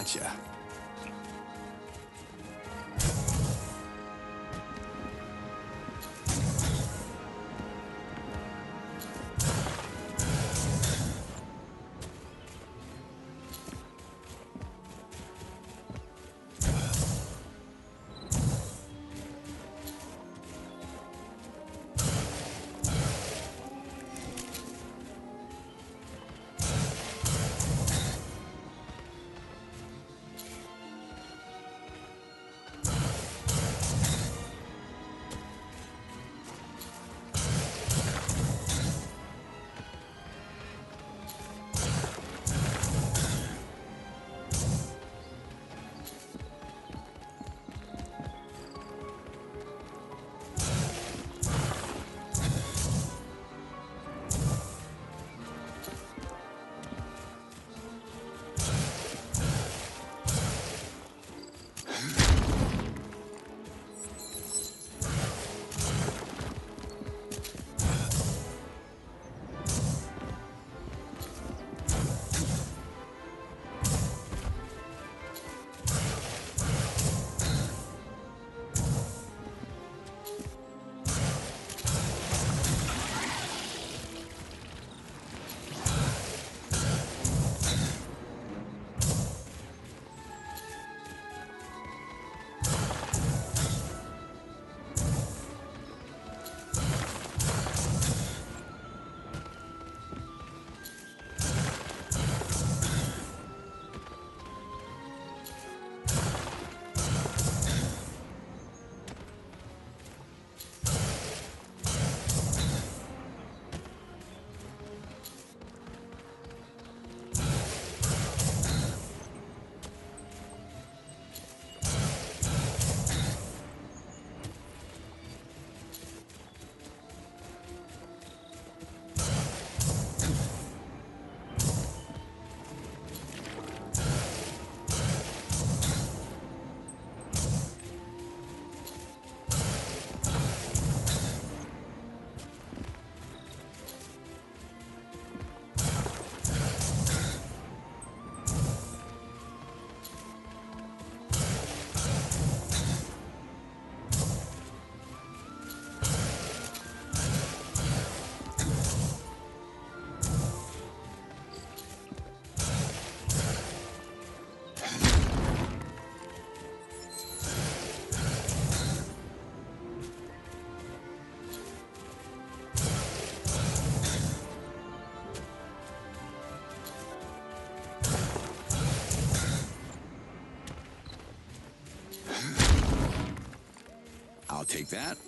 Gotcha. I'll take that.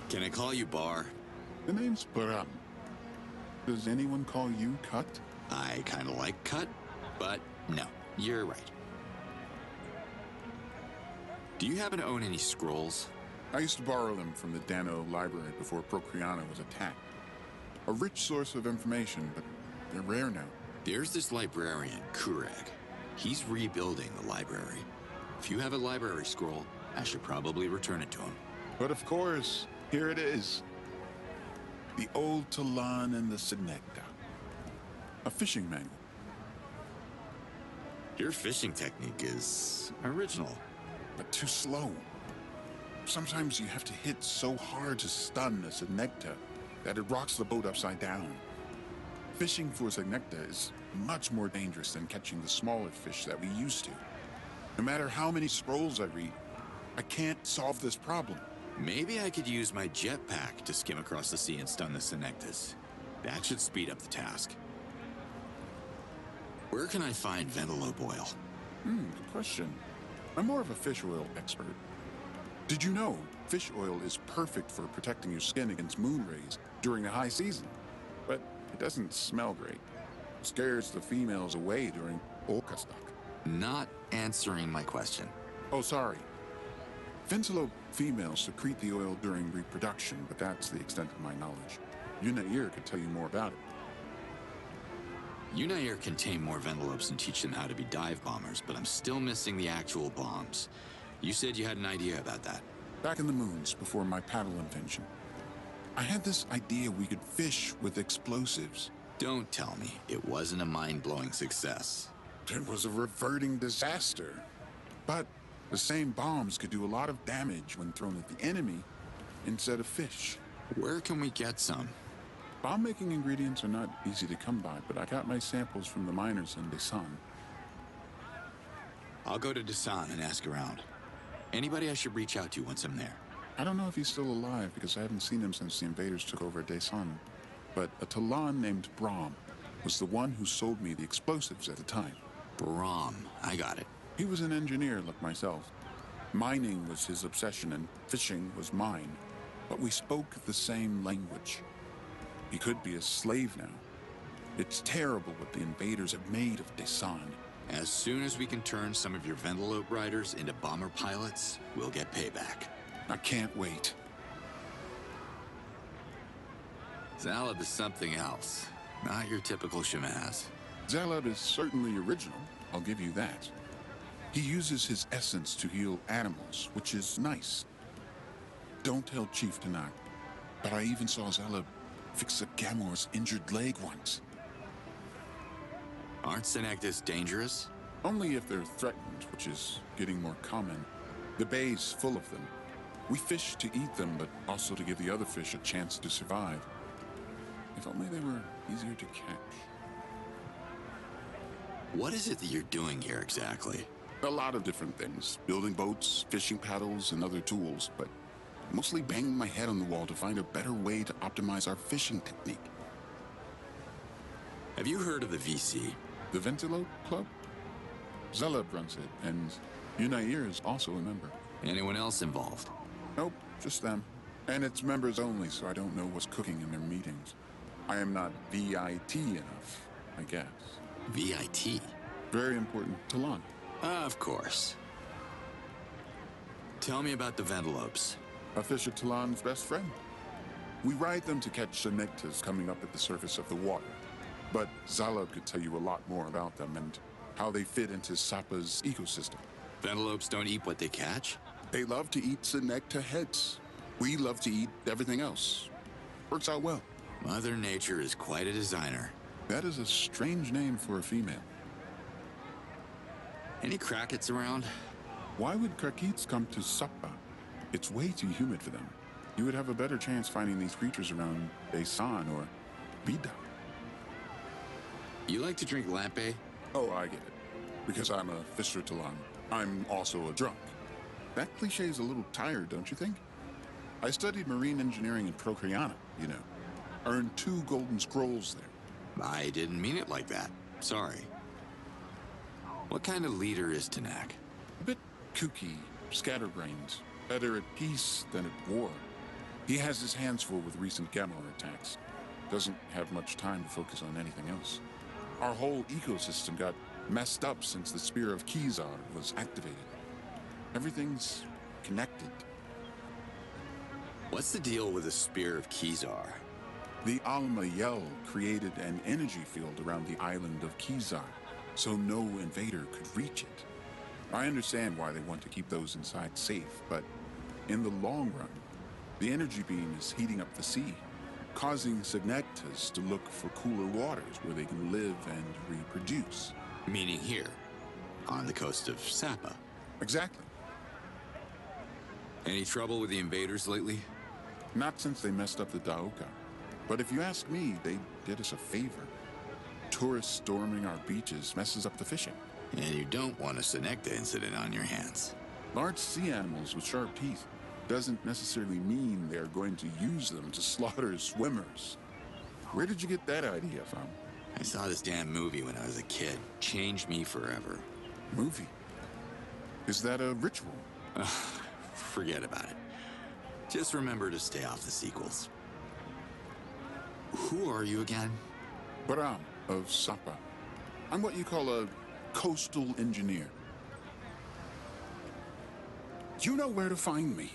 Can I call you Bar? The name's Baram. Does anyone call you Cut? I kind of like Cut, but no, you're right. Do you happen to own any scrolls? I used to borrow them from the Dano library before Procreana was attacked. A rich source of information, but they're rare now. There's this librarian, Kurag. He's rebuilding the library. If you have a library scroll, I should probably return it to him. But of course, here it is. The old Talan and the SANNEGTAS. A fishing manual. Your fishing technique is original. But too slow. Sometimes you have to hit so hard to stun a SANNEGTA that it rocks the boat upside down. Fishing for SANNEGTA is much more dangerous than catching the smaller fish that we used to. No matter how many scrolls I read, I can't solve this problem. Maybe I could use my jetpack to skim across the sea and stun the SANNEGTAS. That should speed up the task. Where can I find Ventilope oil? Good question. I'm more of a fish oil expert. Did you know fish oil is perfect for protecting your skin against moon rays during the high season? But it doesn't smell great. It scares the females away during Outcast. Not answering my question. Oh, sorry. Ventilope females secrete the oil during reproduction, but that's the extent of my knowledge. Yunair could tell you more about it. Yunair can tame more Ventilopes and teach them how to be dive bombers, but I'm still missing the actual bombs. You said you had an idea about that. Back in the moons, before my paddle invention, I had this idea we could fish with explosives. Don't tell me it wasn't a mind-blowing success. It was a reverting disaster. But the same bombs could do a lot of damage when thrown at the enemy instead of fish. Where can we get some? Bomb-making ingredients are not easy to come by, but I got my samples from the miners in Desan. I'll go to Desan and ask around. Anybody I should reach out to once I'm there? I don't know if he's still alive because I haven't seen him since the invaders took over Desan. But a Talon named Brahm was the one who sold me the explosives at the time. Brahm, I got it. He was an engineer like myself. Mining was his obsession and fishing was mine. But we spoke the same language. He could be a slave now. It's terrible what the invaders have made of Desan. As soon as we can turn some of your Ventilope riders into bomber pilots, we'll get payback. I can't wait. Zalab is something else. Not your typical Shamaz. Zalab is certainly original, I'll give you that. He uses his essence to heal animals, which is nice. Don't tell Chief Tanak, but I even saw Zalab fix a Gamor's injured leg once. Aren't SANNEGTAS dangerous? Only if they're threatened, which is getting more common. The bay's full of them. We fish to eat them, but also to give the other fish a chance to survive. If only they were easier to catch. What is it that you're doing here exactly? A lot of different things. Building boats, fishing paddles, and other tools, but mostly banging my head on the wall to find a better way to optimize our fishing technique. Have you heard of the VC? The Ventilope Club? Zalab runs it, and Yunair is also a member. Anyone else involved? Nope, just them. And it's members only, so I don't know what's cooking in their meetings. I am not VIT enough, I guess. VIT? Very important to Lon. Of course. Tell me about the Ventilopes. A fisher Talon's best friend. We ride them to catch SANNEGTAS coming up at the surface of the water. But Zalab could tell you a lot more about them and how they fit into Sapa's ecosystem. Ventilopes don't eat what they catch? They love to eat SANNEGTA heads. We love to eat everything else. Works out well. Mother Nature is quite a designer. That is a strange name for a female. Any Krakets around? Why would Krakets come to Sapa? It's way too humid for them. You would have a better chance finding these creatures around Desan or Vida. You like to drink lampe? Oh, I get it. Because I'm a fisher Talon. I'm also a drunk. That cliche is a little tired, don't you think? I studied marine engineering in Procreana, you know. Earned 2 golden scrolls there. I didn't mean it like that. Sorry. What kind of leader is Tanak? A bit kooky, scatterbrained, better at peace than at war. He has his hands full with recent Gamor attacks. Doesn't have much time to focus on anything else. Our whole ecosystem got messed up since the Spear of Kizar was activated. Everything's connected. What's the deal with the Spear of Kizar? The Alma Yell created an energy field around the island of Kizar, so no invader could reach it. I understand why they want to keep those inside safe, but in the long run, the energy beam is heating up the sea, causing SANNEGTAS to look for cooler waters where they can live and reproduce. Meaning here, on the coast of Sapa. Exactly. Any trouble with the invaders lately? Not since they messed up the Daoka. But if you ask me, they did us a favor. Tourists storming our beaches messes up the fishing. And you don't want a SANNEGTA incident on your hands. Large sea animals with sharp teeth doesn't necessarily mean they're going to use them to slaughter swimmers. Where did you get that idea from? I saw this damn movie when I was a kid. Changed me forever. Movie? Is that a ritual? Forget about it. Just remember to stay off the sequels. Who are you again? Baram of Sapa. I'm what you call a coastal engineer. You know where to find me.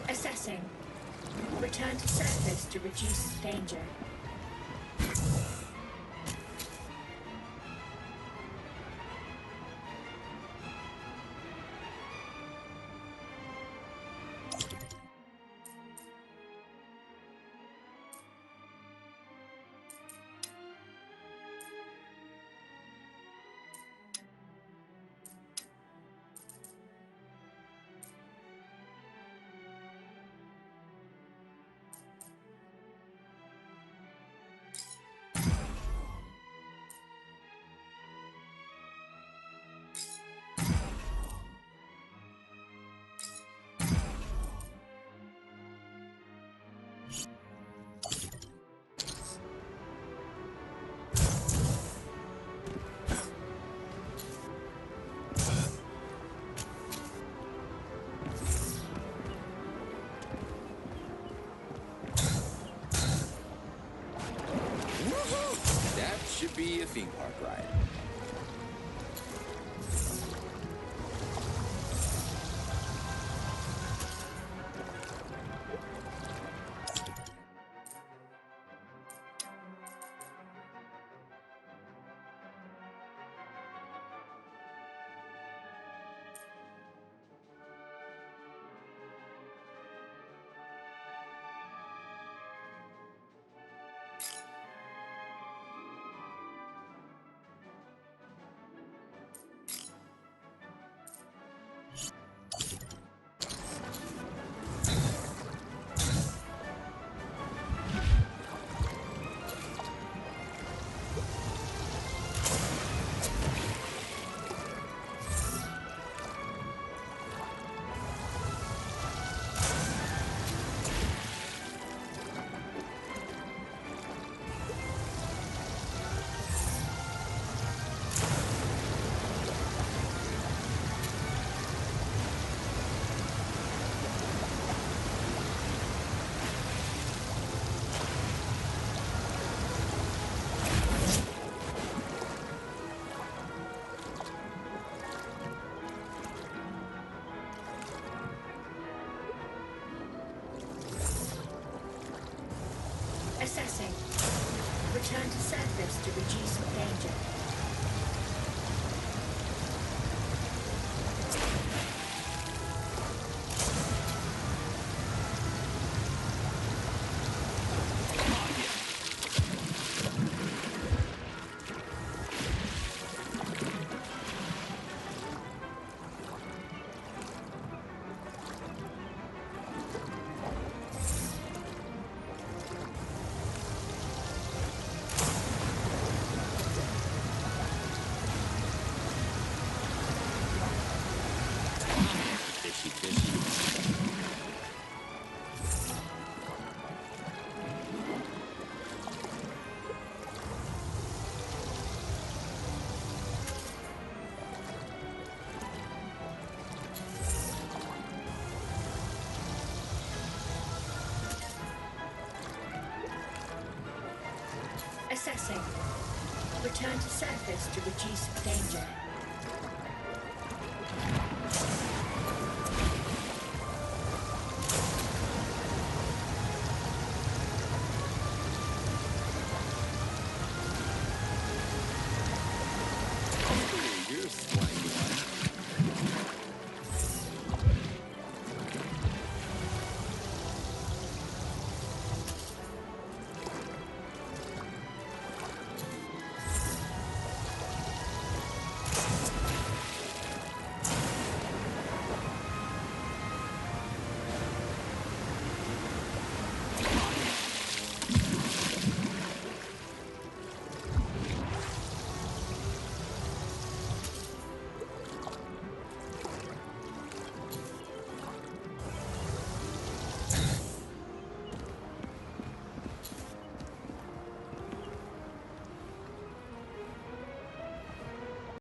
Assessing. Return to surface to reduce danger. should be a theme park ride. Assessing. Return to surface to reduce danger. Assessing. Return to surface to reduce danger.